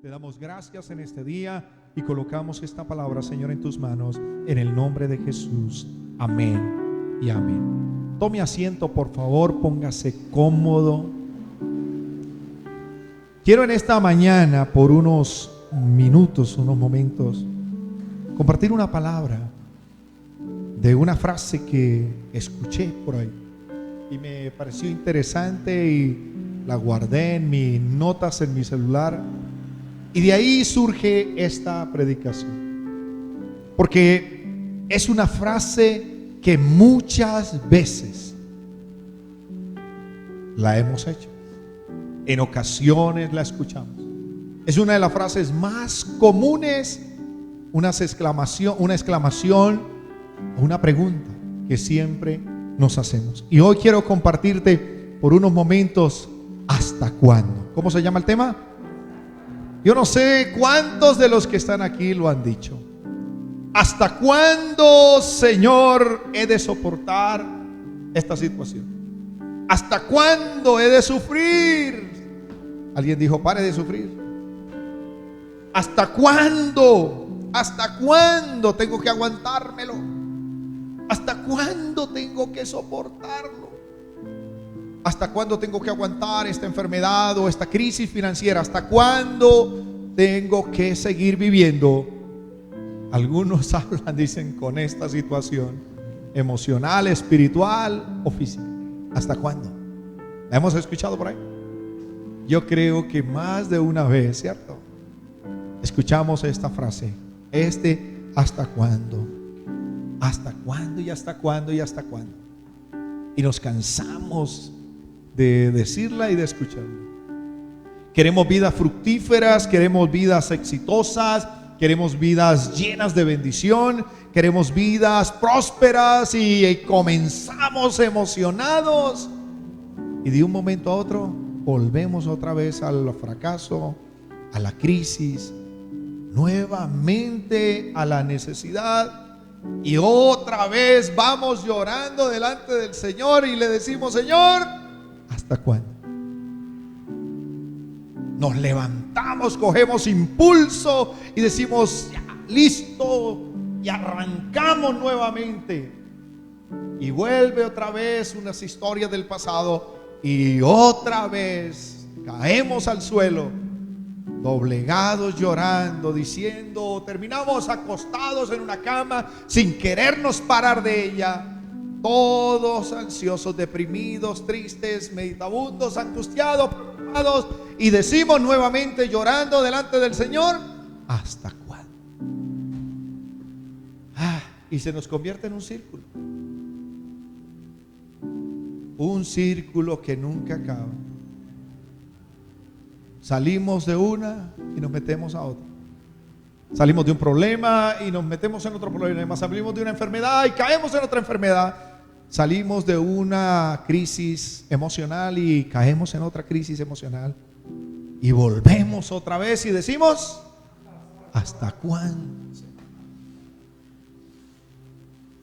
Te damos gracias en este día y colocamos esta palabra, Señor, en tus manos, en el nombre de Jesús. Amén y amén. Tome asiento, por favor, póngase cómodo. Quiero en esta mañana, por unos minutos, unos momentos, compartir una palabra de una frase que escuché por ahí y me pareció interesante y la guardé en mis notas en mi celular, y de ahí surge esta predicación, porque es una frase que muchas veces la hemos hecho, en ocasiones la escuchamos. Es una de las frases más comunes, una exclamación, una pregunta que siempre nos hacemos. Y hoy quiero compartirte por unos momentos, ¿hasta cuándo? ¿Cómo se llama el tema? Yo no sé cuántos de los que están aquí lo han dicho. ¿Hasta cuándo, Señor, he de soportar esta situación? ¿Hasta cuándo he de sufrir? Alguien dijo, pare de sufrir. ¿Hasta cuándo? ¿Hasta cuándo tengo que aguantármelo? ¿Hasta cuándo tengo que soportarlo? ¿Hasta cuándo tengo que aguantar esta enfermedad o esta crisis financiera? ¿Hasta cuándo tengo que seguir viviendo? Algunos hablan, dicen, con esta situación emocional, espiritual o física. ¿Hasta cuándo? ¿La hemos escuchado por ahí? Yo creo que más de una vez, ¿cierto? Escuchamos esta frase, ¿hasta cuándo? ¿Hasta cuándo y hasta cuándo y hasta cuándo? Y nos cansamos de decirla y de escucharla. Queremos vidas fructíferas, queremos vidas exitosas, queremos vidas llenas de bendición, queremos vidas prósperas y comenzamos emocionados y de un momento a otro volvemos otra vez al fracaso, a la crisis, nuevamente a la necesidad. Y otra vez vamos llorando delante del Señor y le decimos, Señor, ¿hasta cuándo? Nos levantamos, cogemos impulso y decimos, ya, listo, y arrancamos nuevamente. Y vuelve otra vez unas historias del pasado y otra vez caemos al suelo, doblegados, llorando, diciendo, terminamos acostados en una cama sin querernos parar de ella, todos ansiosos, deprimidos, tristes, meditabundos, angustiados, preocupados, y decimos nuevamente llorando delante del Señor, ¿hasta cuándo? Y se nos convierte en un círculo que nunca acaba. Salimos de una y nos metemos a otra. Salimos de un problema y nos metemos en otro problema. Salimos de una enfermedad y caemos en otra enfermedad. Salimos de una crisis emocional y caemos en otra crisis emocional. Y volvemos otra vez y decimos, ¿hasta cuándo?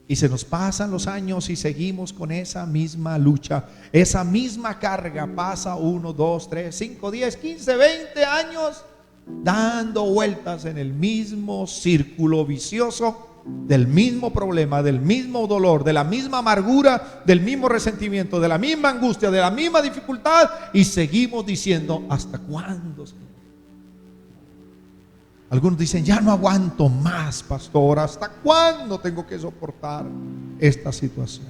Y se nos pasan los años y seguimos con esa misma lucha, esa misma carga. Pasa 1, 2, 3, 5, 10, 15, 20 años dando vueltas en el mismo círculo vicioso, del mismo problema, del mismo dolor, de la misma amargura, del mismo resentimiento, de la misma angustia, de la misma dificultad, y seguimos diciendo, ¿hasta cuándo, Señor? Algunos dicen, ya no aguanto más, pastor. ¿Hasta cuándo tengo que soportar esta situación?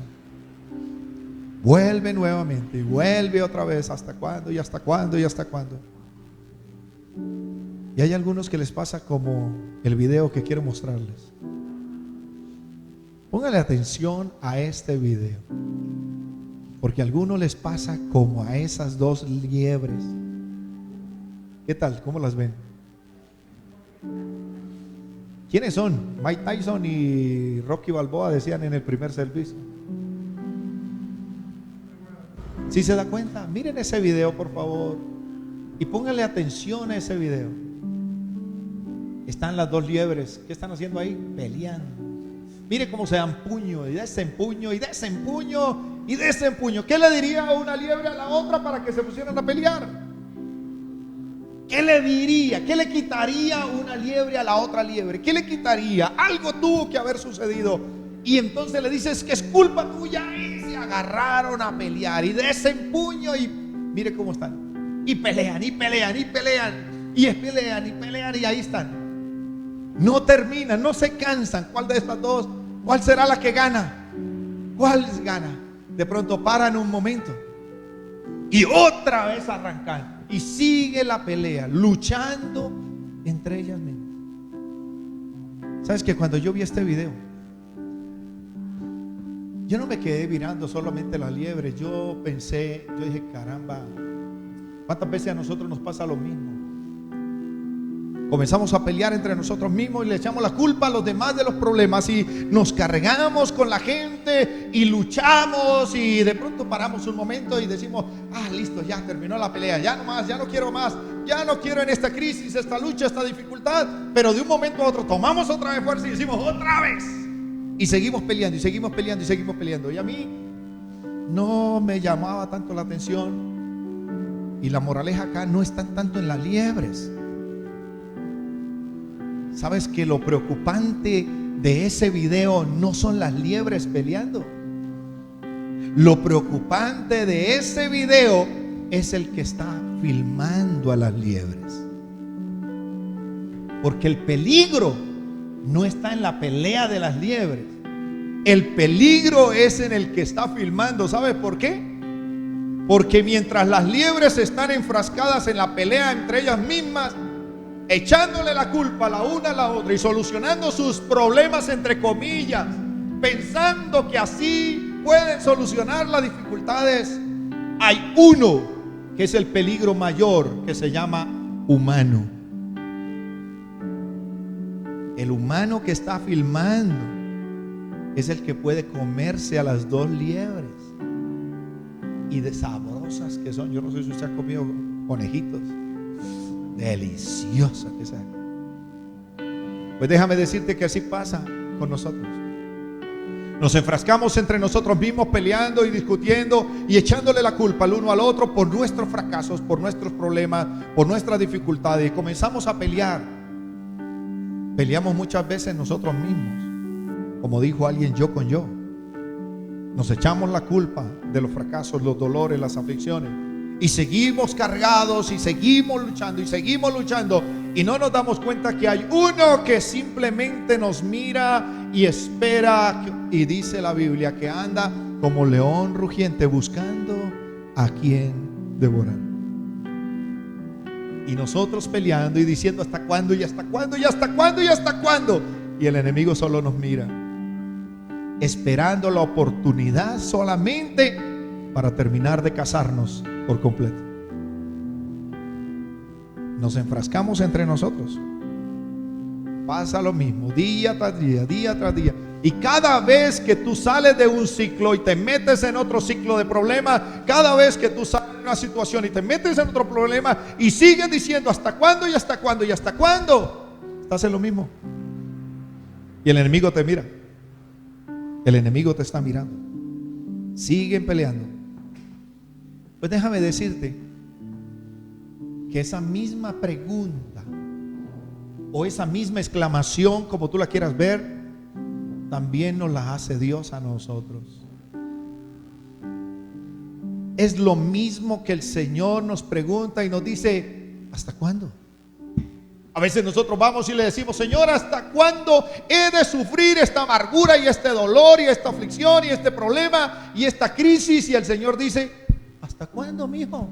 Vuelve nuevamente y vuelve otra vez. ¿Hasta cuándo y hasta cuándo y hasta cuándo? Y hay algunos que les pasa como el video que quiero mostrarles. Póngale atención a este video, porque a algunos les pasa como a esas dos liebres. ¿Qué tal? ¿Cómo las ven? ¿Quiénes son? Mike Tyson y Rocky Balboa decían en el primer servicio. ¿Sí se da cuenta? Miren ese video, por favor, y pónganle atención a ese video. Están las dos liebres. ¿Qué están haciendo ahí? Peleando. Mire cómo se dan puño y desempuño y desempuño y desempuño. ¿Qué le diría a una liebre a la otra para que se pusieran a pelear? ¿Qué le diría? ¿Qué le quitaría una liebre a la otra liebre? ¿Qué le quitaría? Algo tuvo que haber sucedido. Y entonces le dices que es culpa tuya. Y se agarraron a pelear. Y de ese empuño, y mire cómo están. Y pelean, y pelean, y pelean. Y pelean, y pelean, y ahí están. No terminan, no se cansan. ¿Cuál de estas dos? ¿Cuál será la que gana? ¿Cuál gana? De pronto paran un momento y otra vez arrancan. Y sigue la pelea, luchando entre ellas mismas. ¿Sabes que cuando yo vi este video, yo no me quedé mirando solamente la liebre? Yo pensé, yo dije, caramba, ¿cuántas veces a nosotros nos pasa lo mismo? Comenzamos a pelear entre nosotros mismos y le echamos la culpa a los demás de los problemas y nos cargamos con la gente y luchamos, y de pronto paramos un momento y decimos, listo, ya terminó la pelea, ya no más, ya no quiero más, ya no quiero en esta crisis, esta lucha, esta dificultad. Pero de un momento a otro tomamos otra vez fuerza y decimos, otra vez, y seguimos peleando y seguimos peleando y seguimos peleando. Y a mí no me llamaba tanto la atención, y la moraleja acá no está tanto en las liebres. ¿Sabes que lo preocupante de ese video no son las liebres peleando? Lo preocupante de ese video es el que está filmando a las liebres. Porque el peligro no está en la pelea de las liebres. El peligro es en el que está filmando. ¿Sabes por qué? Porque mientras las liebres están enfrascadas en la pelea entre ellas mismas, echándole la culpa la una a la otra y solucionando sus problemas entre comillas, pensando que así pueden solucionar las dificultades, hay uno que es el peligro mayor, que se llama humano. El humano que está filmando es el que puede comerse a las dos liebres, y de sabrosas que son. Yo no sé si usted ha comido conejitos, deliciosa que sea. Pues déjame decirte que así pasa con nosotros. Nos enfrascamos entre nosotros mismos, peleando y discutiendo y echándole la culpa al uno al otro por nuestros fracasos, por nuestros problemas, por nuestras dificultades, y comenzamos a pelear. Peleamos muchas veces nosotros mismos, como dijo alguien, yo con yo. Nos echamos la culpa de los fracasos, los dolores, las aflicciones, y seguimos cargados y seguimos luchando, y no nos damos cuenta que hay uno que simplemente nos mira y espera, y dice la Biblia que anda como león rugiente buscando a quien devorar. Y nosotros peleando y diciendo, ¿hasta cuándo? ¿Y hasta cuándo? ¿Y hasta cuándo? ¿Y hasta cuándo? Y el enemigo solo nos mira, esperando la oportunidad solamente para terminar de casarnos por completo. Nos enfrascamos entre nosotros. Pasa lo mismo día tras día, día tras día. Y cada vez que tú sales de un ciclo y te metes en otro ciclo de problemas, cada vez que tú sales de una situación y te metes en otro problema y sigues diciendo, ¿hasta cuándo? ¿Y hasta cuándo? ¿Y hasta cuándo? Estás en lo mismo. Y el enemigo te mira. El enemigo te está mirando. Siguen peleando. Pues déjame decirte que esa misma pregunta o esa misma exclamación, como tú la quieras ver, también nos la hace Dios a nosotros. Es lo mismo que el Señor nos pregunta y nos dice, ¿hasta cuándo? A veces nosotros vamos y le decimos, Señor, ¿hasta cuándo he de sufrir esta amargura y este dolor y esta aflicción y este problema y esta crisis? Y el Señor dice, ¿hasta cuándo, mijo?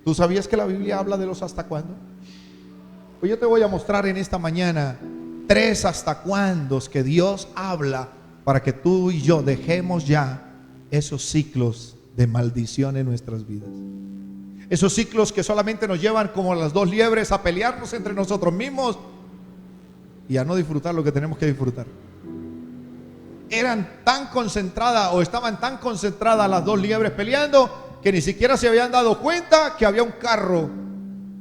¿Tú sabías que la Biblia habla de los hasta cuándo? Pues yo te voy a mostrar en esta mañana 3 hasta cuándos que Dios habla para que tú y yo dejemos ya esos ciclos de maldición en nuestras vidas. Esos ciclos que solamente nos llevan como las dos liebres a pelearnos entre nosotros mismos y a no disfrutar lo que tenemos que disfrutar. Eran tan concentradas o estaban tan concentradas las dos liebres peleando que ni siquiera se habían dado cuenta que había un carro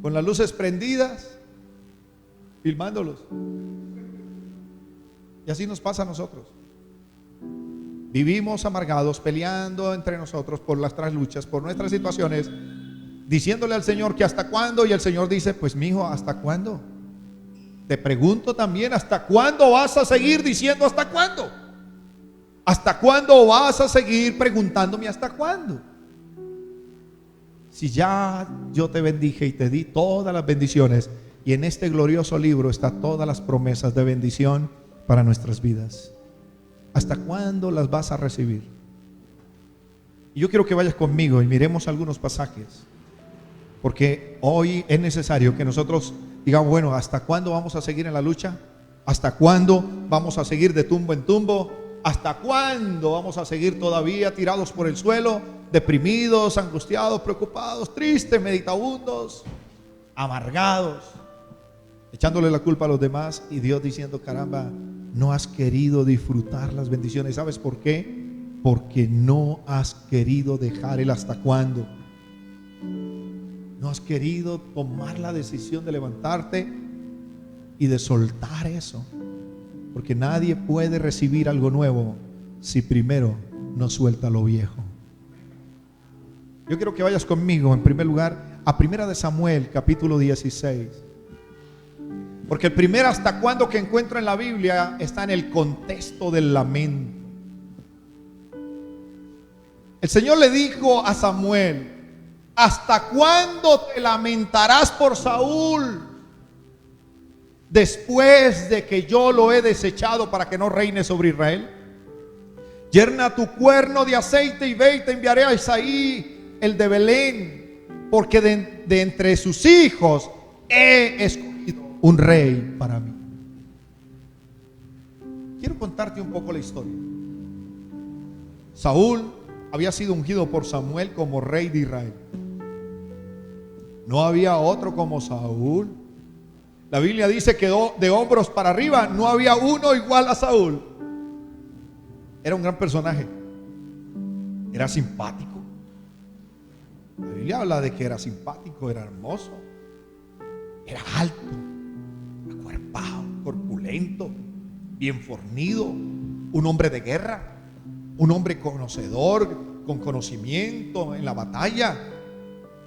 con las luces prendidas filmándolos. Y así nos pasa a nosotros. Vivimos amargados, peleando entre nosotros por nuestras luchas, por nuestras situaciones, diciéndole al Señor que hasta cuándo, y el Señor dice, pues mi hijo, ¿hasta cuándo? Te pregunto también, ¿hasta cuándo vas a seguir diciendo hasta cuándo? ¿Hasta cuándo vas a seguir preguntándome hasta cuándo? Si ya yo te bendije y te di todas las bendiciones, y en este glorioso libro están todas las promesas de bendición para nuestras vidas, ¿hasta cuándo las vas a recibir? Y yo quiero que vayas conmigo y miremos algunos pasajes, porque hoy es necesario que nosotros digamos, bueno, ¿hasta cuándo vamos a seguir en la lucha? ¿Hasta cuándo vamos a seguir de tumbo en tumbo? ¿Hasta cuándo vamos a seguir todavía tirados por el suelo, deprimidos, angustiados, preocupados, tristes, meditabundos, amargados, echándole la culpa a los demás, y Dios diciendo, caramba, no has querido disfrutar las bendiciones? ¿Sabes por qué? Porque no has querido dejar el hasta cuándo. No has querido tomar la decisión de levantarte y de soltar eso. Porque nadie puede recibir algo nuevo si primero no suelta lo viejo. Yo quiero que vayas conmigo en primer lugar a 1 de Samuel capítulo 16. Porque el primer hasta cuándo que encuentro en la Biblia está en el contexto del lamento. El Señor le dijo a Samuel, ¿hasta cuándo te lamentarás por Saúl después de que yo lo he desechado para que no reine sobre Israel? Yerna tu cuerno de aceite y ve y te enviaré a Isaí el de Belén, porque de entre sus hijos he escogido un rey para mí. Quiero contarte un poco la historia. Saúl había sido ungido por Samuel como rey de Israel. No había otro como Saúl. La Biblia dice que de hombros para arriba no había uno igual a Saúl. Era un gran personaje. Era simpático. La Biblia habla de que era simpático, era hermoso, era alto, acuerpado, corpulento, bien fornido, un hombre de guerra, un hombre conocedor, con conocimiento en la batalla,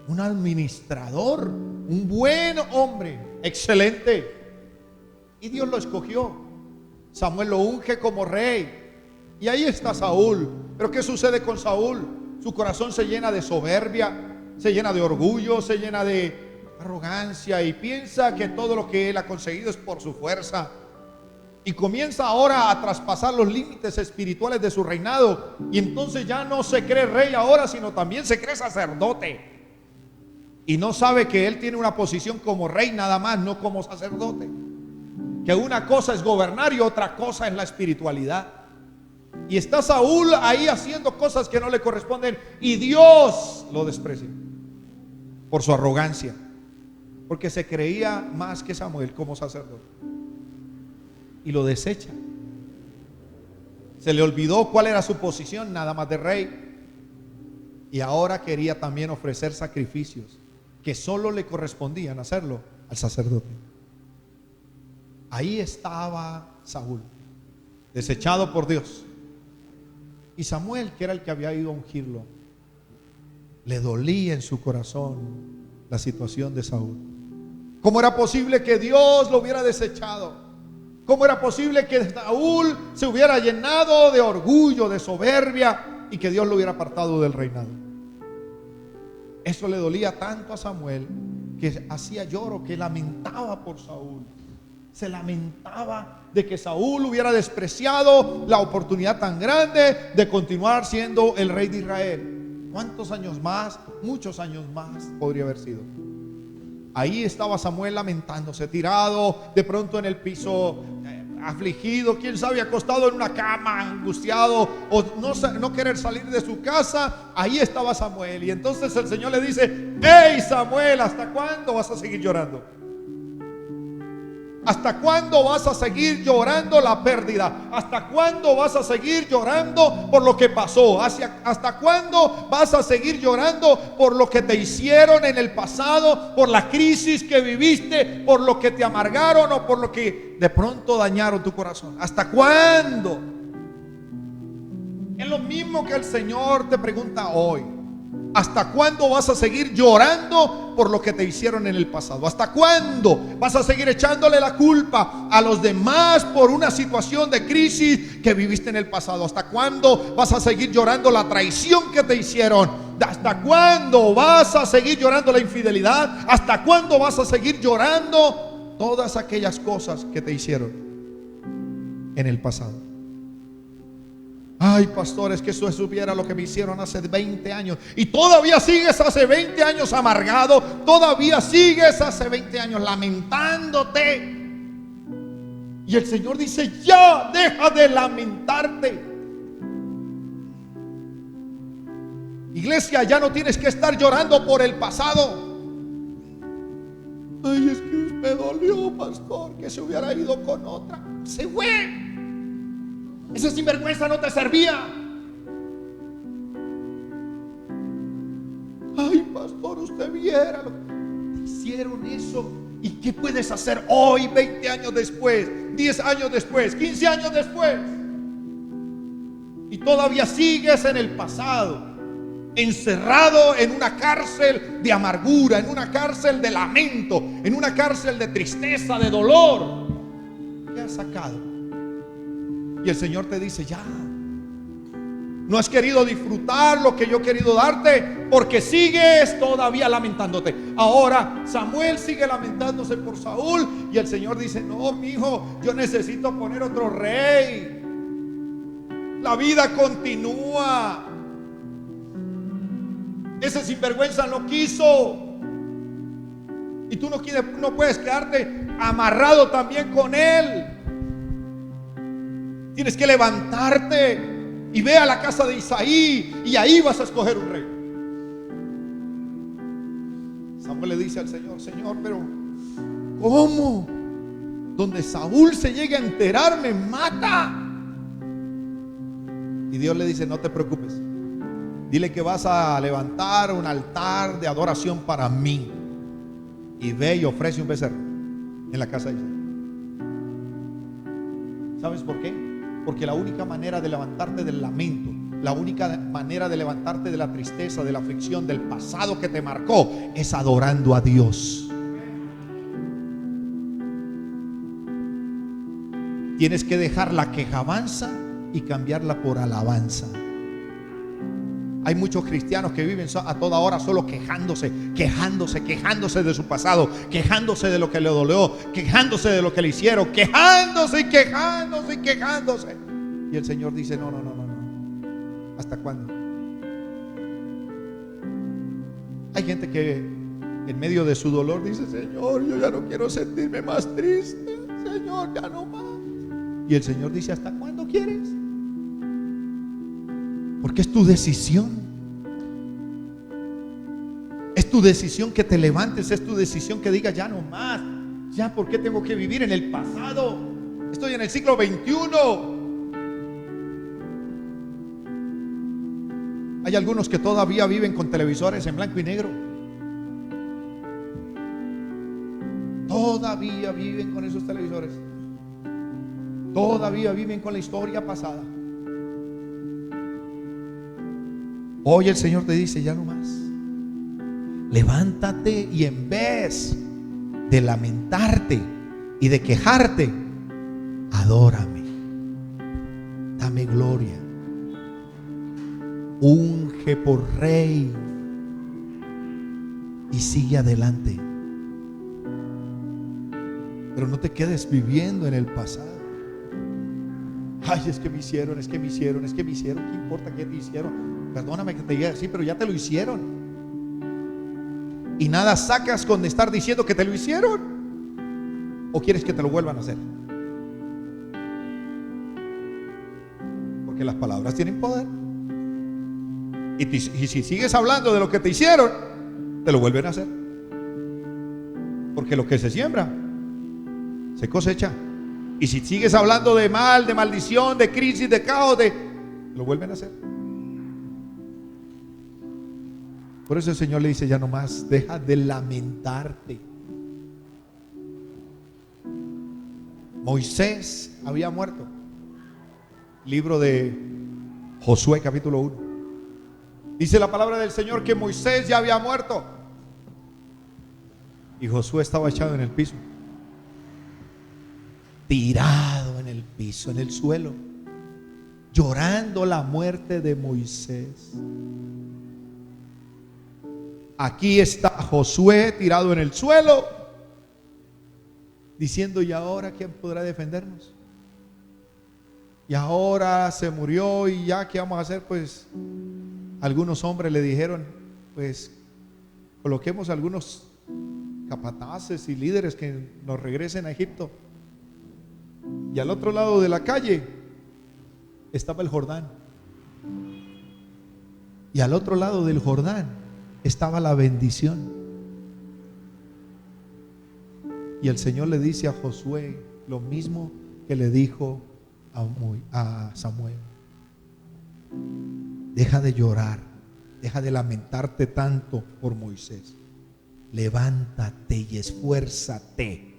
un administrador, un buen hombre, excelente. Y Dios lo escogió. Samuel lo unge como rey. Y ahí está Saúl. Pero ¿qué sucede con Saúl? Su corazón se llena de soberbia, se llena de orgullo, se llena de arrogancia, y piensa que todo lo que él ha conseguido es por su fuerza. Y comienza ahora a traspasar los límites espirituales de su reinado. Y entonces ya no se cree rey ahora, sino también se cree sacerdote. Y no sabe que él tiene una posición como rey nada más, no como sacerdote. Que una cosa es gobernar y otra cosa es la espiritualidad. Y está Saúl ahí haciendo cosas que no le corresponden, y Dios lo desprecia por su arrogancia, porque se creía más que Samuel como sacerdote, y lo desecha. Se le olvidó cuál era su posición, nada más de rey, y ahora quería también ofrecer sacrificios que solo le correspondían hacerlo al sacerdote. Ahí estaba Saúl, desechado por Dios. Y Samuel, que era el que había ido a ungirlo, le dolía en su corazón la situación de Saúl. ¿Cómo era posible que Dios lo hubiera desechado? ¿Cómo era posible que Saúl se hubiera llenado de orgullo, de soberbia, y que Dios lo hubiera apartado del reinado? Eso le dolía tanto a Samuel que hacía lloro, que lamentaba por Saúl. Se lamentaba de que Saúl hubiera despreciado la oportunidad tan grande de continuar siendo el rey de Israel. ¿Cuántos años más? Muchos años más podría haber sido. Ahí estaba Samuel lamentándose, tirado de pronto en el piso, afligido, quién sabe, acostado en una cama, angustiado, o no querer salir de su casa. Ahí estaba Samuel, y entonces el Señor le dice: hey Samuel, ¿hasta cuándo vas a seguir llorando? ¿Hasta cuándo vas a seguir llorando la pérdida? ¿Hasta cuándo vas a seguir llorando por lo que pasó? ¿Hasta cuándo vas a seguir llorando por lo que te hicieron en el pasado? Por la crisis que viviste, por lo que te amargaron o por lo que de pronto dañaron tu corazón. ¿Hasta cuándo? Es lo mismo que el Señor te pregunta hoy. ¿Hasta cuándo vas a seguir llorando por lo que te hicieron en el pasado? ¿Hasta cuándo vas a seguir echándole la culpa a los demás por una situación de crisis que viviste en el pasado? ¿Hasta cuándo vas a seguir llorando la traición que te hicieron? ¿Hasta cuándo vas a seguir llorando la infidelidad? ¿Hasta cuándo vas a seguir llorando todas aquellas cosas que te hicieron en el pasado? Ay, pastor, es que eso supiera lo que me hicieron hace 20 años. Y todavía sigues hace 20 años amargado. Todavía sigues hace 20 años lamentándote. Y el Señor dice: ya, deja de lamentarte. Iglesia, ya no tienes que estar llorando por el pasado. Ay, es que me dolió, pastor, que se hubiera ido con otra. Se fue. Ese sinvergüenza no te servía. Ay, pastor, usted viera lo que te hicieron eso. ¿Y qué puedes hacer hoy, 20 años después, 10 años después, 15 años después? Y todavía sigues en el pasado, encerrado en una cárcel de amargura, en una cárcel de lamento, en una cárcel de tristeza, de dolor. ¿Qué has sacado? Y el Señor te dice: ya, no has querido disfrutar lo que yo he querido darte, porque sigues todavía lamentándote. Ahora Samuel sigue lamentándose por Saúl, y el Señor dice: no, mi hijo, yo necesito poner otro rey. La vida continúa. Ese sinvergüenza no quiso, y tú no puedes quedarte amarrado también con él. Tienes que levantarte y ve a la casa de Isaí, y ahí vas a escoger un rey. Samuel le dice al Señor: Señor, pero ¿cómo? Donde Saúl se llegue a enterar, me mata. Y Dios le dice: no te preocupes, dile que vas a levantar un altar de adoración para mí, y ve y ofrece un becerro en la casa de Isaí. ¿Sabes por qué? Porque la única manera de levantarte del lamento, la única manera de levantarte de la tristeza, de la aflicción, del pasado que te marcó, es adorando a Dios. Tienes que dejar la quejabanza y cambiarla por alabanza. Hay muchos cristianos que viven a toda hora solo quejándose de su pasado, quejándose de lo que le dolió, quejándose de lo que le hicieron, quejándose. Y el Señor dice: no. ¿Hasta cuándo? Hay gente que en medio de su dolor dice: Señor, yo ya no quiero sentirme más triste. Señor, ya no más. Y el Señor dice: ¿hasta cuándo quieres? Porque es tu decisión. Es tu decisión que te levantes, es tu decisión que digas: ya no más. Ya, ¿por qué tengo que vivir en el pasado? Estoy en el siglo XXI. Hay algunos que todavía viven con televisores en blanco y negro. Todavía viven con esos televisores. Todavía viven con la historia pasada. Hoy el Señor te dice: ya no más. Levántate y en vez de lamentarte y de quejarte, adórame, dame gloria, unge por rey y sigue adelante. Pero no te quedes viviendo en el pasado. Ay, es que me hicieron. ¿Qué importa qué te hicieron? Perdóname que te diga así, pero ya te lo hicieron. Y nada sacas con estar diciendo que te lo hicieron. ¿O quieres que te lo vuelvan a hacer? Porque las palabras tienen poder. Y si sigues hablando de lo que te hicieron, te lo vuelven a hacer. Porque lo que se siembra, se cosecha. Y si sigues hablando de mal, de maldición, de crisis, de caos, lo vuelven a hacer. Por eso el Señor le dice: ya no más, deja de lamentarte. Moisés había muerto. Libro de Josué capítulo 1. Dice la palabra del Señor que Moisés ya había muerto y Josué estaba echado en el piso, tirado en el piso, en el suelo, llorando la muerte de Moisés. Aquí está Josué tirado en el suelo, diciendo: ¿y ahora quién podrá defendernos? Y ahora se murió, y ya qué vamos a hacer. Pues algunos hombres le dijeron: pues coloquemos algunos capataces y líderes que nos regresen a Egipto. Y al otro lado de la calle estaba el Jordán, y al otro lado del Jordán estaba la bendición. Y el Señor le dice a Josué lo mismo que le dijo a Samuel: deja de llorar, deja de lamentarte tanto por Moisés, levántate y esfuérzate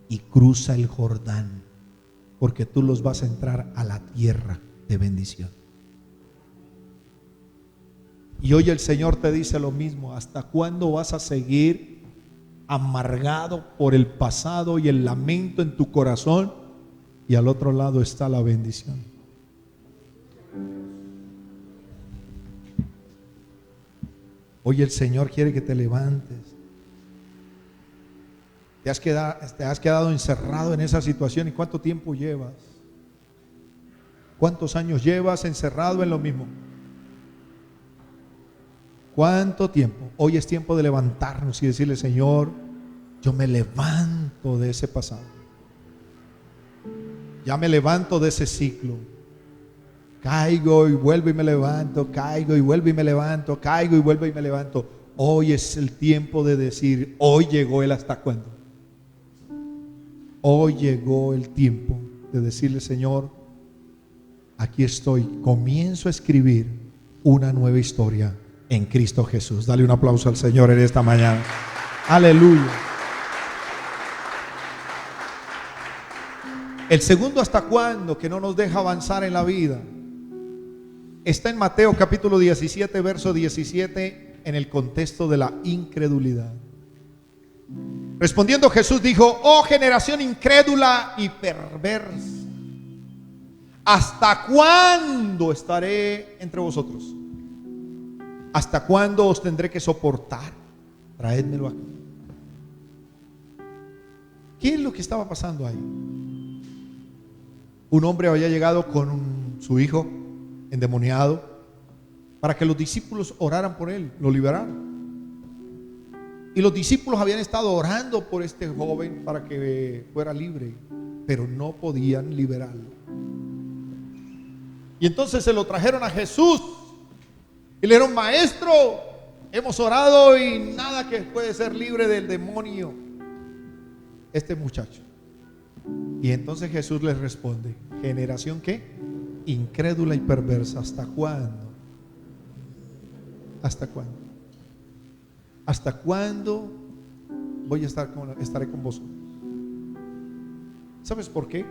y cruza el Jordán, porque tú los vas a entrar a la tierra de bendición. Y hoy el Señor te dice lo mismo: ¿hasta cuándo vas a seguir amargado por el pasado y el lamento en tu corazón? Y al otro lado está la bendición. Hoy el Señor quiere que te levantes. Te has quedado encerrado en esa situación. ¿Y cuánto tiempo llevas? ¿Cuántos años llevas encerrado en lo mismo? ¿Cuánto tiempo? Hoy es tiempo de levantarnos y decirle: Señor, yo me levanto de ese pasado. Ya me levanto de ese ciclo. Caigo y vuelvo y me levanto, caigo y vuelvo y me levanto, caigo y vuelvo y me levanto. Hoy es el tiempo de decir: hoy llegó el hasta cuándo. Hoy llegó el tiempo de decirle: Señor, aquí estoy. Comienzo a escribir una nueva historia en Cristo Jesús. Dale un aplauso al Señor en esta mañana. Aleluya. El segundo hasta cuándo que no nos deja avanzar en la vida está en Mateo capítulo 17, verso 17, en el contexto de la incredulidad. Respondiendo Jesús dijo: oh generación incrédula y perversa, ¿hasta cuándo estaré entre vosotros? ¿Hasta cuándo os tendré que soportar? Traédmelo aquí. ¿Qué es lo que estaba pasando ahí? Un hombre había llegado con su hijo endemoniado para que los discípulos oraran por él, lo liberaran. Y los discípulos habían estado orando por este joven para que fuera libre, pero no podían liberarlo. Y entonces se lo trajeron a Jesús y le dijeron: maestro, hemos orado y nada que puede ser libre del demonio este muchacho. Y entonces Jesús les responde: generación ¿qué? Incrédula y perversa, ¿hasta cuándo? ¿Hasta cuándo? ¿Hasta cuándo estaré con vosotros? ¿Sabes por qué?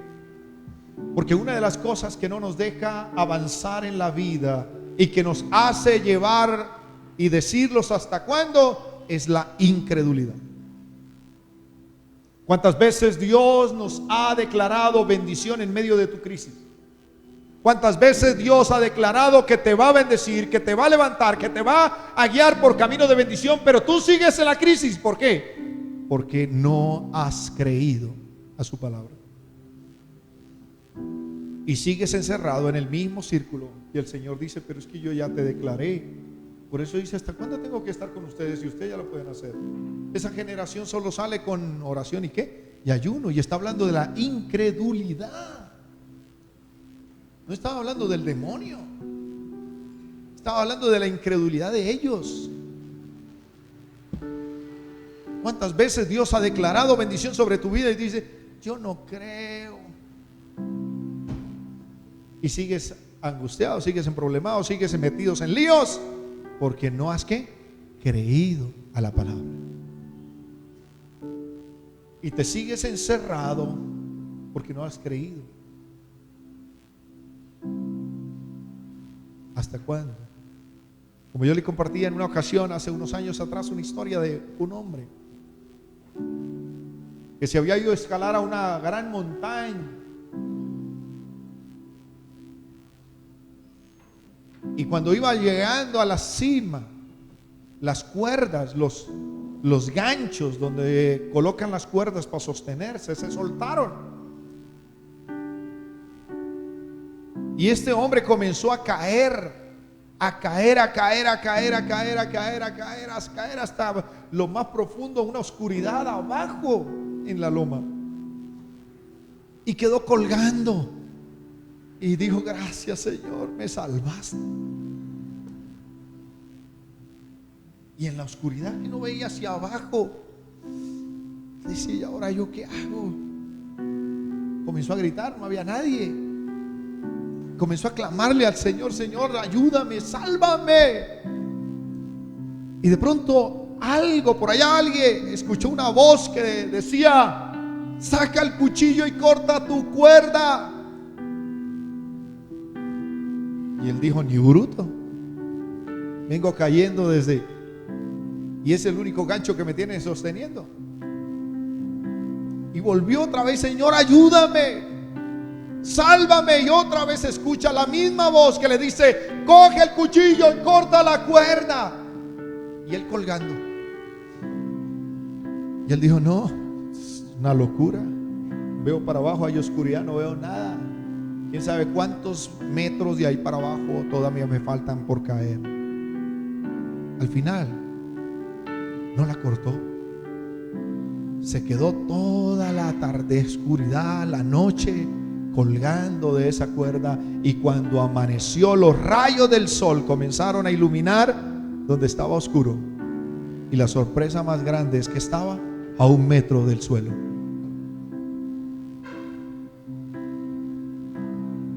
Porque una de las cosas que no nos deja avanzar en la vida y que nos hace llevar y decirlos hasta cuándo es la incredulidad. ¿Cuántas veces Dios nos ha declarado bendición en medio de tu crisis? ¿Cuántas veces Dios ha declarado que te va a bendecir, que te va a levantar, que te va a guiar por camino de bendición, pero tú sigues en la crisis? ¿Por qué? Porque no has creído a su palabra y sigues encerrado en el mismo círculo. Y el Señor dice: pero es que yo ya te declaré. Por eso dice: ¿hasta cuándo tengo que estar con ustedes si ustedes ya lo pueden hacer? Esa generación solo sale con oración y ¿qué? Y ayuno. Y está hablando de la incredulidad. No estaba hablando del demonio, estaba hablando de la incredulidad de ellos. ¿Cuántas veces Dios ha declarado bendición sobre tu vida y dice: yo no creo? Y sigues angustiado, sigues en problemas, sigues metidos en líos, porque no has ¿qué? Creído a la palabra. Y te sigues encerrado porque no has creído. ¿Hasta cuándo? Como yo le compartía en una ocasión hace unos años atrás una historia de un hombre que se había ido a escalar a una gran montaña. Y cuando iba llegando a la cima, las cuerdas, los ganchos donde colocan las cuerdas para sostenerse, se soltaron. Y este hombre comenzó a caer hasta lo más profundo, una oscuridad abajo en la loma. Y quedó colgando. Y dijo: gracias, Señor, me salvaste. Y en la oscuridad que no veía hacia abajo, decía: ¿y ahora yo qué hago? Comenzó a gritar, no había nadie. Comenzó a clamarle al Señor: Señor, ayúdame, sálvame. Y de pronto por allá alguien escuchó una voz que decía: saca el cuchillo y corta tu cuerda. Y él dijo: ni bruto, vengo cayendo y es el único gancho que me tiene sosteniendo. Y volvió otra vez: Señor, ayúdame, sálvame. Y otra vez escucha la misma voz que le dice: coge el cuchillo y corta la cuerda. Y él colgando. Y él dijo: no, es una locura. Veo para abajo, hay oscuridad, no veo nada. Quién sabe cuántos metros de ahí para abajo todavía me faltan por caer. Al final no la cortó. Se quedó toda la tarde, oscuridad, la noche, colgando de esa cuerda. Y cuando amaneció, los rayos del sol comenzaron a iluminar donde estaba oscuro. Y la sorpresa más grande es que estaba a 1 metro del suelo.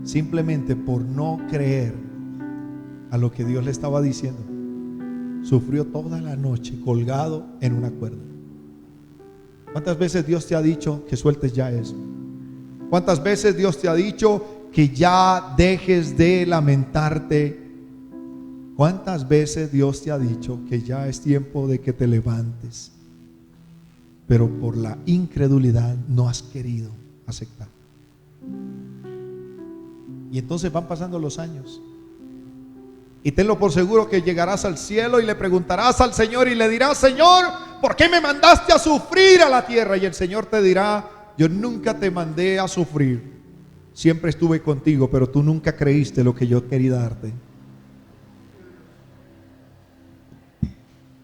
Simplemente por no creer a lo que Dios le estaba diciendo, sufrió toda la noche colgado en una cuerda. ¿Cuántas veces Dios te ha dicho que sueltes ya eso? ¿Cuántas veces Dios te ha dicho que ya dejes de lamentarte? ¿Cuántas veces Dios te ha dicho que ya es tiempo de que te levantes? Pero por la incredulidad no has querido aceptar. Y entonces van pasando los años. Y tenlo por seguro que llegarás al cielo y le preguntarás al Señor y le dirás: Señor, ¿por qué me mandaste a sufrir a la tierra? Y el Señor te dirá: yo nunca te mandé a sufrir, siempre estuve contigo, pero tú nunca creíste lo que yo quería darte.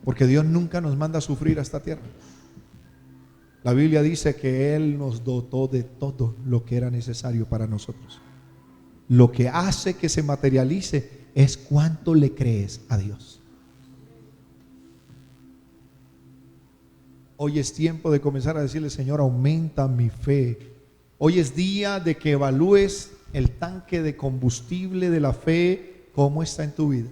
Porque Dios nunca nos manda a sufrir a esta tierra. La Biblia dice que Él nos dotó de todo lo que era necesario para nosotros. Lo que hace que se materialice es cuánto le crees a Dios. Hoy es tiempo de comenzar a decirle: Señor, aumenta mi fe. Hoy es día de que evalúes el tanque de combustible de la fe, cómo está en tu vida.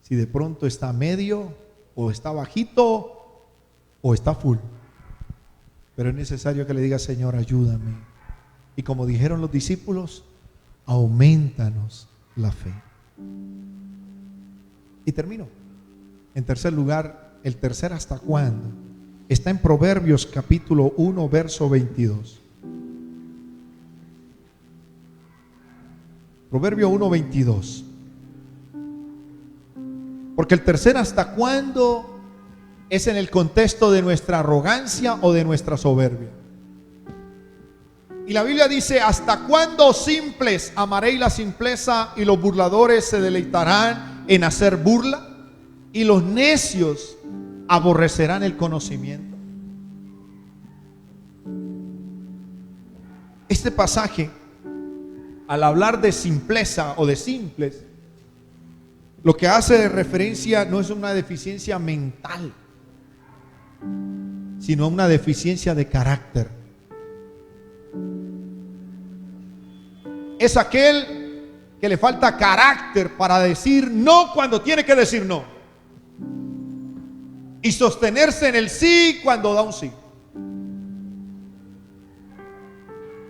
Si de pronto está medio, o está bajito, o está full. Pero es necesario que le digas: Señor, ayúdame. Y como dijeron los discípulos, aumentanos la fe. Y termino. En tercer lugar, el tercer hasta cuándo está en Proverbios capítulo 1 verso 22. Proverbio 1, 22. Porque el tercer hasta cuándo es en el contexto de nuestra arrogancia o de nuestra soberbia. Y la Biblia dice: ¿hasta cuándo, simples, amaréis la simpleza, y los burladores se deleitarán en hacer burla? Y los necios aborrecerán el conocimiento. Este pasaje, al hablar de simpleza o de simples, lo que hace referencia no es una deficiencia mental, sino una deficiencia de carácter. Es aquel que le falta carácter para decir no cuando tiene que decir no, y sostenerse en el sí cuando da un sí.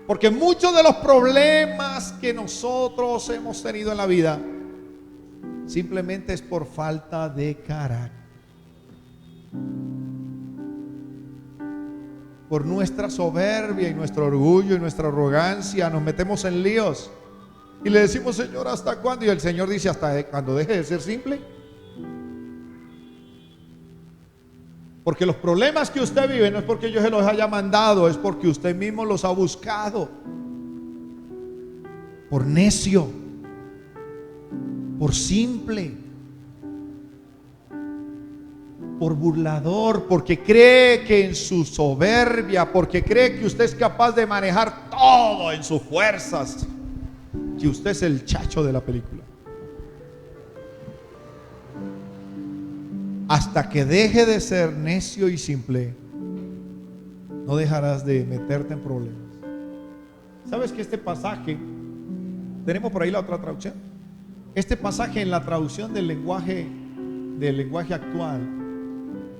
Porque muchos de los problemas que nosotros hemos tenido en la vida simplemente es por falta de carácter. Por nuestra soberbia y nuestro orgullo y nuestra arrogancia nos metemos en líos y le decimos: Señor, ¿hasta cuándo? Y el Señor dice: hasta cuando deje de ser simple. Porque los problemas que usted vive no es porque yo se los haya mandado, es porque usted mismo los ha buscado. Por necio, por simple, por burlador, porque cree que en su soberbia, porque cree que usted es capaz de manejar todo en sus fuerzas, que usted es el chacho de la película. Hasta que deje de ser necio y simple, no dejarás de meterte en problemas. ¿Sabes que este pasaje, tenemos por ahí la otra traducción? Este pasaje en la traducción del lenguaje actual,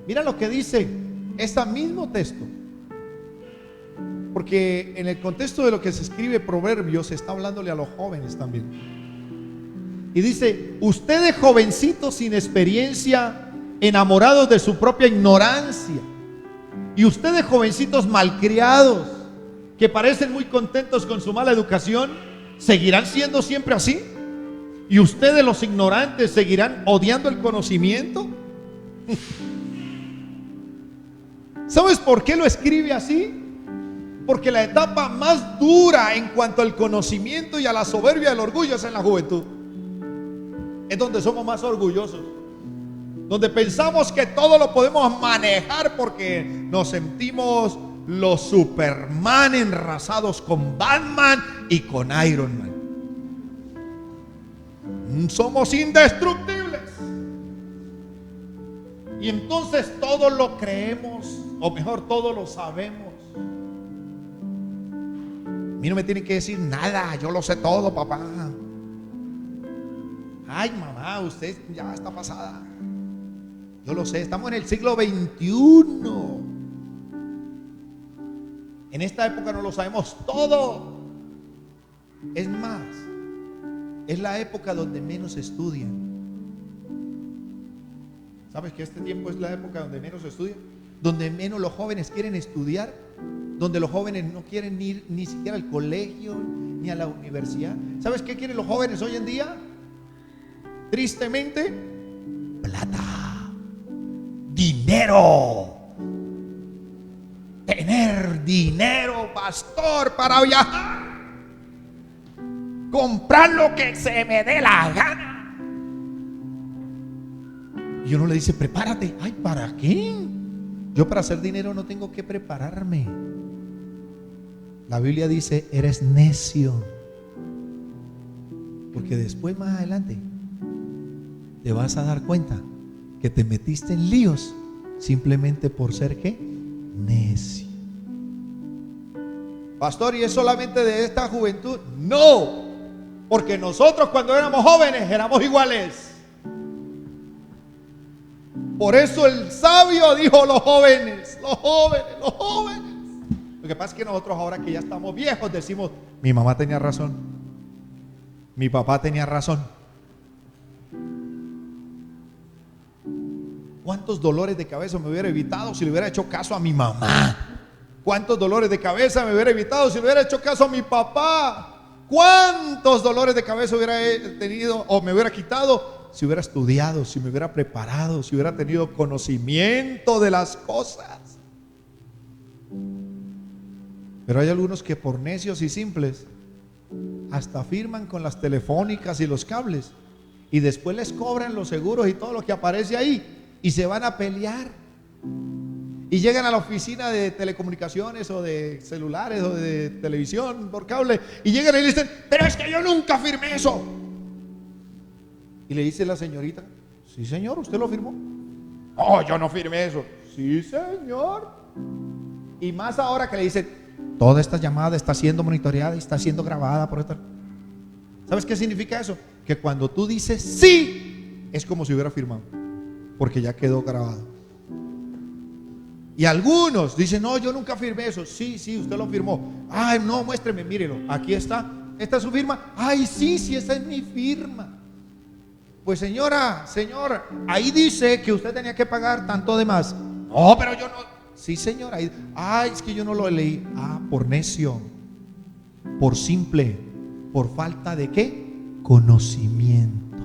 mira lo que dice este mismo texto. Porque en el contexto de lo que se escribe Proverbios, se está hablándole a los jóvenes también. Y dice: ustedes jovencitos sin experiencia, enamorados de su propia ignorancia, y ustedes jovencitos malcriados, que parecen muy contentos con su mala educación, ¿seguirán siendo siempre así? ¿Y ustedes los ignorantes seguirán odiando el conocimiento? ¿Sabes por qué lo escribe así? Porque la etapa más dura en cuanto al conocimiento y a la soberbia y al orgullo es en la juventud. Es donde somos más orgullosos, donde pensamos que todo lo podemos manejar porque nos sentimos los Superman enrazados con Batman y con Iron Man. Somos indestructibles. Y entonces todo lo creemos, o mejor, todo lo sabemos. A mí no me tienen que decir nada, yo lo sé todo, papá. Ay, mamá, usted ya está pasada. Yo lo sé, estamos en el siglo XXI. En esta época no lo sabemos todo. Es más, es la época donde menos estudian. ¿Sabes que este tiempo es la época donde menos estudian? Donde menos los jóvenes quieren estudiar, donde los jóvenes no quieren ir ni siquiera al colegio ni a la universidad. ¿Sabes qué quieren los jóvenes hoy en día? Tristemente, plata, dinero. Tener dinero, pastor, para viajar, comprar lo que se me dé la gana. Y uno le dice: prepárate. Ay, ¿para qué? Yo para hacer dinero no tengo que prepararme. La Biblia dice: eres necio. Porque después, más adelante, te vas a dar cuenta que te metiste en líos simplemente por ser ¿qué? Necio. Pastor, ¿y es solamente de esta juventud? No, porque nosotros cuando éramos jóvenes éramos iguales. Por eso el sabio dijo: los jóvenes, los jóvenes, los jóvenes. Lo que pasa es que nosotros ahora que ya estamos viejos decimos: mi mamá tenía razón, mi papá tenía razón. ¿Cuántos dolores de cabeza me hubiera evitado si le hubiera hecho caso a mi mamá? ¿Cuántos dolores de cabeza me hubiera evitado si le hubiera hecho caso a mi papá? ¿Cuántos dolores de cabeza hubiera tenido o me hubiera quitado si hubiera estudiado, si me hubiera preparado, si hubiera tenido conocimiento de las cosas? Pero hay algunos que por necios y simples hasta firman con las telefónicas y los cables y después les cobran los seguros y todo lo que aparece ahí. Y se van a pelear y llegan a la oficina de telecomunicaciones o de celulares o de televisión por cable y llegan y le dicen: pero es que yo nunca firmé eso. Y le dice la señorita: sí, señor, ¿usted lo firmó? Oh, yo no firmé eso. Sí, señor. Y más ahora que le dicen: toda esta llamada está siendo monitoreada y está siendo grabada por esta. ¿Sabes qué significa eso? Que cuando tú dices sí, es como si hubiera firmado, porque ya quedó grabado. Y algunos dicen: no, yo nunca firmé eso. Sí, sí, usted lo firmó. Ay, no, muéstreme, mírelo, aquí está. ¿Esta es su firma? Ay, sí, sí, esa es mi firma. Pues señora, señor, ahí dice que usted tenía que pagar tanto de más. No, pero yo no. Sí, señora. Ay, es que yo no lo leí. Ah, por necio, por simple, por falta de ¿qué? Conocimiento.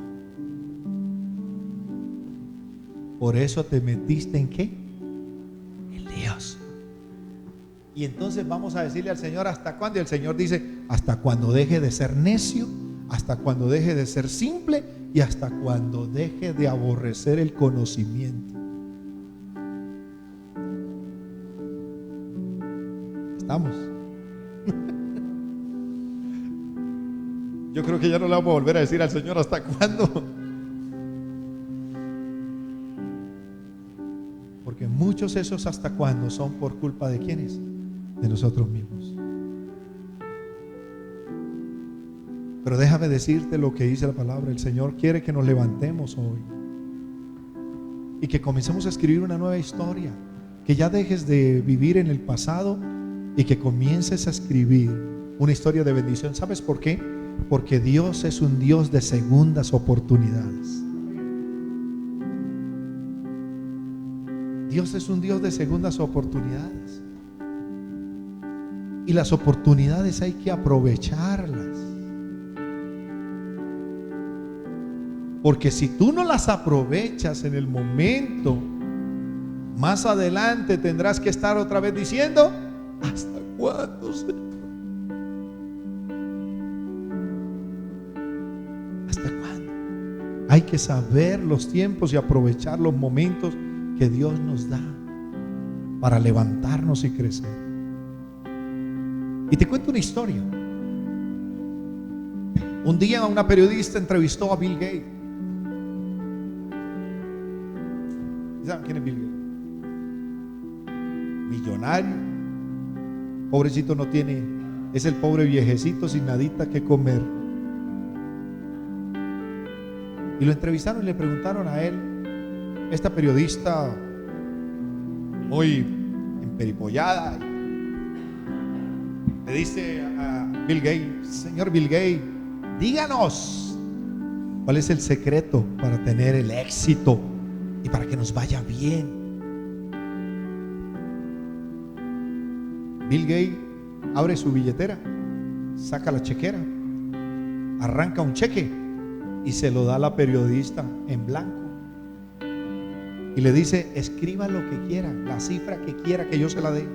Por eso te metiste en ¿qué? En líos. Y entonces vamos a decirle al Señor, ¿hasta cuándo? Y el Señor dice, hasta cuando deje de ser necio, hasta cuando deje de ser simple y hasta cuando deje de aborrecer el conocimiento. ¿Estamos? Yo creo que ya no le vamos a volver a decir al Señor hasta cuándo. Porque muchos esos hasta cuándo son por culpa de ¿quiénes? De nosotros mismos. Pero déjame decirte lo que dice la palabra. El Señor quiere que nos levantemos hoy y que comencemos a escribir una nueva historia, que ya dejes de vivir en el pasado y que comiences a escribir una historia de bendición. ¿Sabes por qué? Porque Dios es un Dios de segundas oportunidades. Dios es un Dios de segundas oportunidades. Y las oportunidades hay que aprovecharlas. Porque si tú no las aprovechas en el momento, más adelante tendrás que estar otra vez diciendo, ¿hasta cuándo, Señor? ¿Hasta cuándo? Hay que saber los tiempos y aprovechar los momentos que Dios nos da para levantarnos y crecer. Y te cuento una historia. Un día una periodista entrevistó a Bill Gates. ¿Saben quién es Bill Gates? Millonario. Pobrecito no tiene, es el pobre viejecito sin nadita que comer. Y lo entrevistaron y le preguntaron a él, esta periodista muy emperipollada, le dice a Bill Gates, señor Bill Gates, díganos cuál es el secreto para tener el éxito y para que nos vaya bien. Bill Gates abre su billetera, saca la chequera, arranca un cheque y se lo da a la periodista en blanco. Y le dice, escriba lo que quiera, la cifra que quiera que yo se la dé.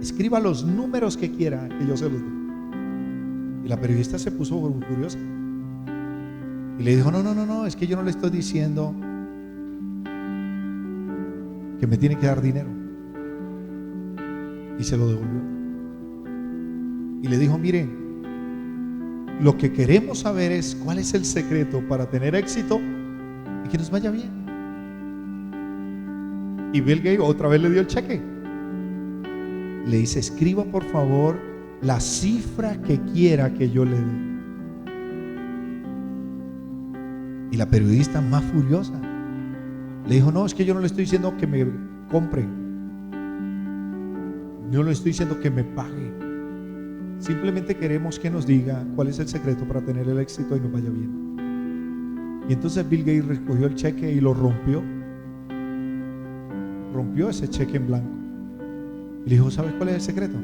Escriba los números que quiera que yo se los dé. Y la periodista se puso curiosa. Y le dijo, no, es que yo no le estoy diciendo que me tiene que dar dinero. Y se lo devolvió. Y le dijo, miren, lo que queremos saber es cuál es el secreto para tener éxito y que nos vaya bien. Y Bill Gates otra vez le dio el cheque. Le dice, escriba por favor la cifra que quiera que yo le dé. Y la periodista más furiosa le dijo, no, es que yo no le estoy diciendo que me compre, yo le estoy diciendo que me pague. Simplemente queremos que nos diga cuál es el secreto para tener el éxito y nos vaya bien. Y entonces Bill Gates recogió el cheque y lo rompió. Rompió ese cheque en blanco. Y le dijo, ¿sabes cuál es el secreto?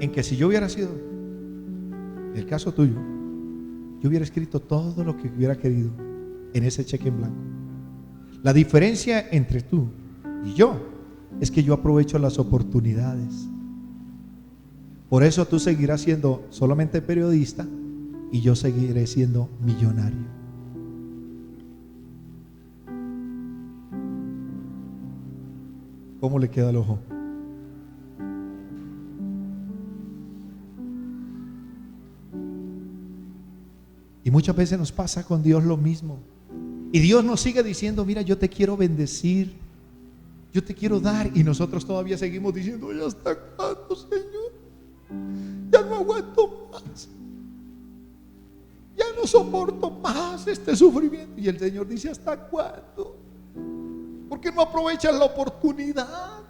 En que si yo hubiera sido el caso tuyo, yo hubiera escrito todo lo que hubiera querido en ese cheque en blanco. La diferencia entre tú y yo es que yo aprovecho las oportunidades. Por eso tú seguirás siendo solamente periodista y yo seguiré siendo millonario. ¿Cómo le queda el ojo? Y muchas veces nos pasa con Dios lo mismo. Y Dios nos sigue diciendo, mira, yo te quiero bendecir, yo te quiero dar. Y nosotros todavía seguimos diciendo, ¿y hasta cuándo, Señor? Ya no aguanto más. Ya no soporto más este sufrimiento. Y el Señor dice, ¿hasta cuándo? ¿Por qué no aprovechas la oportunidad?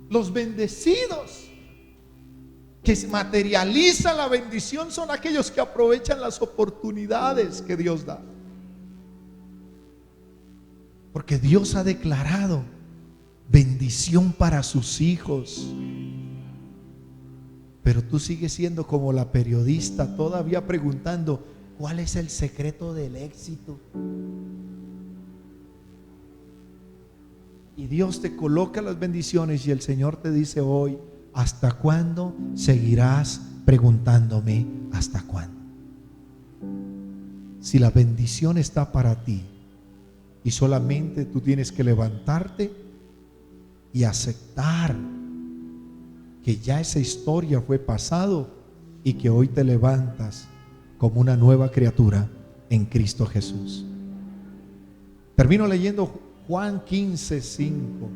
Los bendecidos que materializa la bendición son aquellos que aprovechan las oportunidades que Dios da. Porque Dios ha declarado bendición para sus hijos. Pero tú sigues siendo como la periodista, todavía preguntando, ¿cuál es el secreto del éxito? Y Dios te coloca las bendiciones y el Señor te dice hoy, ¿hasta cuándo seguirás preguntándome hasta cuándo? Si la bendición está para ti y solamente tú tienes que levantarte y aceptar que ya esa historia fue pasado y que hoy te levantas como una nueva criatura en Cristo Jesús. Termino leyendo Juan 15:5.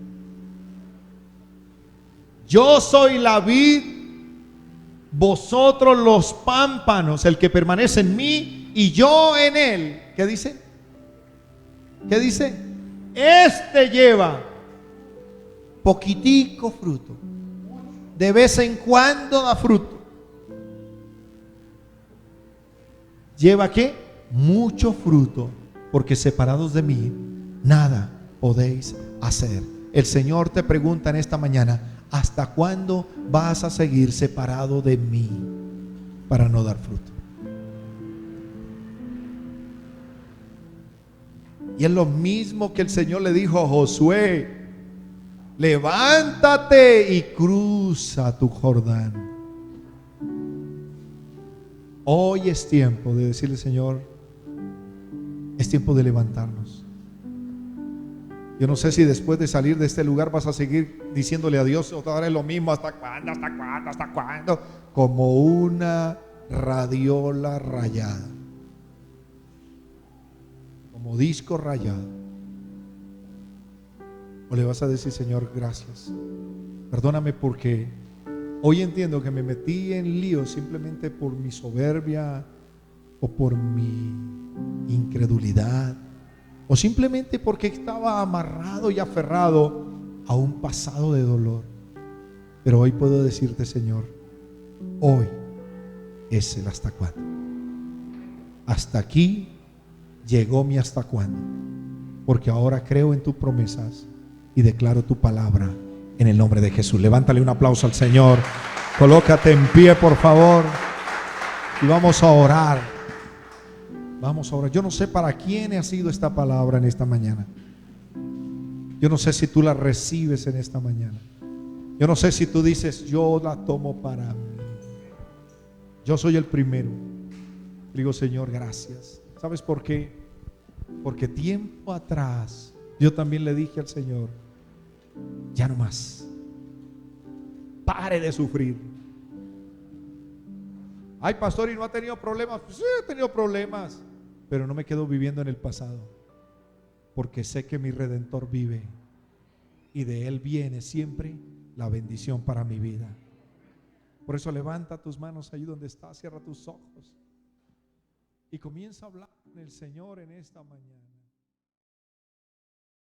Yo soy la vid, vosotros los pámpanos, el que permanece en mí y yo en él. ¿Qué dice? ¿Qué dice? Este lleva poquitico fruto. De vez en cuando da fruto. ¿Lleva qué? Mucho fruto, porque separados de mí nada podéis hacer. El Señor te pregunta en esta mañana, ¿hasta cuándo vas a seguir separado de mí para no dar fruto? Y es lo mismo que el Señor le dijo a Josué: levántate y cruza tu Jordán. Hoy es tiempo de decirle, Señor, es tiempo de levantarnos. Yo no sé si después de salir de este lugar vas a seguir diciéndole a Dios otra vez lo mismo, ¿hasta cuándo? ¿Hasta cuándo? ¿Hasta cuándo? Como una radiola rayada, como disco rayado. O le vas a decir, Señor, gracias, perdóname porque hoy entiendo que me metí en lío simplemente por mi soberbia o por mi incredulidad, o simplemente porque estaba amarrado y aferrado a un pasado de dolor. Pero hoy puedo decirte, Señor, hoy es el hasta cuándo. Hasta aquí llegó mi hasta cuándo, porque ahora creo en tus promesas y declaro tu palabra en el nombre de Jesús. Levántale un aplauso al Señor. Colócate en pie, por favor, y vamos a orar. Vamos a orar. Yo no sé para quién ha sido esta palabra en esta mañana. Yo no sé si tú la recibes en esta mañana. Yo no sé si tú dices, yo la tomo para mí. Yo soy el primero. Digo, Señor, gracias. ¿Sabes por qué? Porque tiempo atrás yo también le dije al Señor, ya no más. Pare de sufrir. Ay, pastor, ¿y no ha tenido problemas? Pues sí, he tenido problemas, pero no me quedo viviendo en el pasado, porque sé que mi Redentor vive y de Él viene siempre la bendición para mi vida. Por eso levanta tus manos ahí donde estás, cierra tus ojos y comienza a hablar con el Señor en esta mañana.